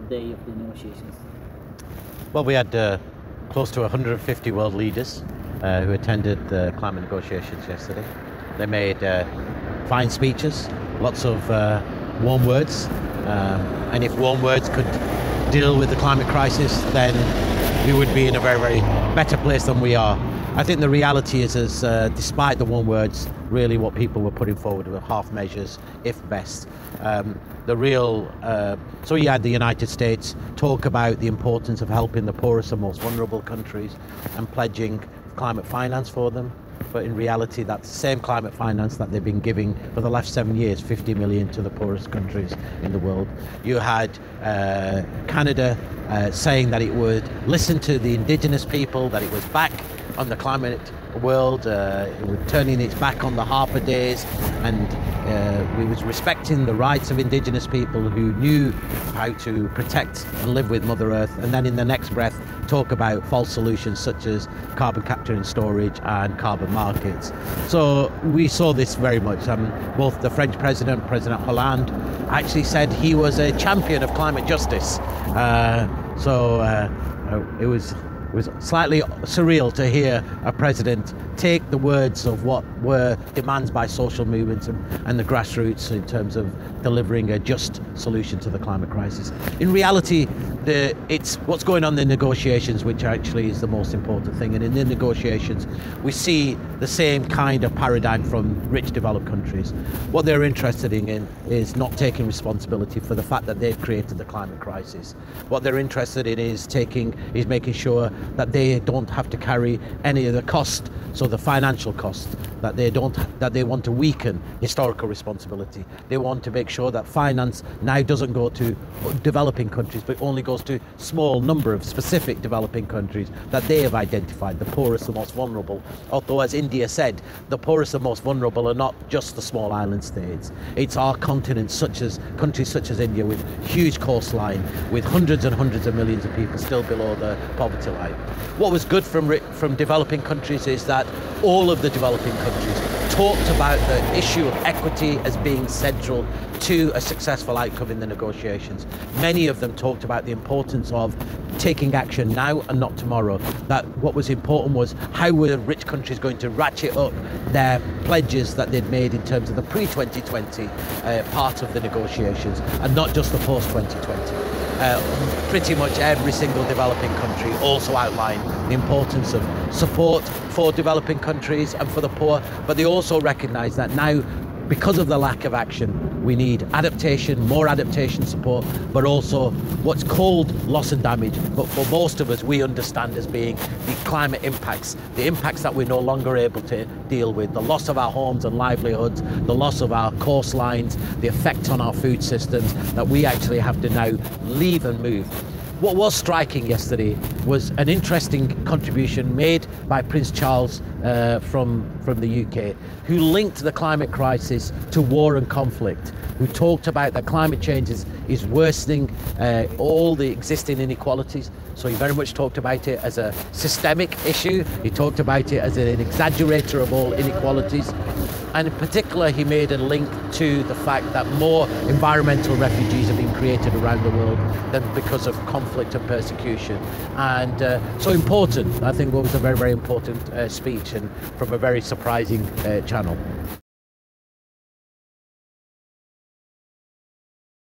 day of the negotiations? Well, we had close to 150 world leaders who attended the climate negotiations yesterday. They made fine speeches, lots of warm words, and if warm words could deal with the climate crisis, then we would be in a very, very better place than we are. I think the reality is, despite the warm words, really what people were putting forward were half measures, if best. So you had the United States talk about the importance of helping the poorest and most vulnerable countries and pledging climate finance for them. But in reality, that's the same climate finance that they've been giving for the last 7 years, 50 million to the poorest countries in the world. You had Canada saying that it would listen to the indigenous people, that it was back on the climate world, it was turning its back on the Harper days, and we was respecting the rights of indigenous people who knew how to protect and live with Mother Earth, and then in the next breath talk about false solutions such as carbon capture and storage and carbon markets. So we saw this very much. Both the French President Hollande, actually said he was a champion of climate justice. It was slightly surreal to hear a president take the words of what were demands by social movements and the grassroots in terms of delivering a just solution to the climate crisis. In reality, it's what's going on in the negotiations which actually is the most important thing. And in the negotiations, we see the same kind of paradigm from rich developed countries. What they're interested in is not taking responsibility for the fact that they've created the climate crisis. What they're interested in is making sure that they don't have to carry any of the cost, so the financial cost, that they want to weaken historical responsibility. They want to make sure that finance now doesn't go to developing countries, but only goes to small number of specific developing countries that they have identified, the poorest, the most vulnerable. Although, as India said, the poorest and most vulnerable are not just the small island states. It's our continent, countries such as India, with huge coastline, with hundreds and hundreds of millions of people still below the poverty line. What was good from developing countries is that all of the developing countries talked about the issue of equity as being central to a successful outcome in the negotiations. Many of them talked about the importance of taking action now and not tomorrow. That what was important was how were rich countries going to ratchet up their pledges that they'd made in terms of the pre-2020 part of the negotiations, and not just the post-2020. Pretty much every single developing country also outlined the importance of support for developing countries and for the poor, but they also recognise that now, because of the lack of action, we need adaptation, more adaptation support, but also what's called loss and damage, but for most of us we understand as being the climate impacts, the impacts that we're no longer able to deal with, the loss of our homes and livelihoods, the loss of our coastlines, the effect on our food systems, that we actually have to now leave and move. What was striking yesterday was an interesting contribution made by Prince Charles from the UK, who linked the climate crisis to war and conflict, who talked about that climate change is worsening all the existing inequalities. So he very much talked about it as a systemic issue. He talked about it as an exaggerator of all inequalities. And in particular, he made a link to the fact that more environmental refugees have been created around the world than because of conflict and persecution. And so important, I think, what was a very, very important speech, and from a very surprising channel.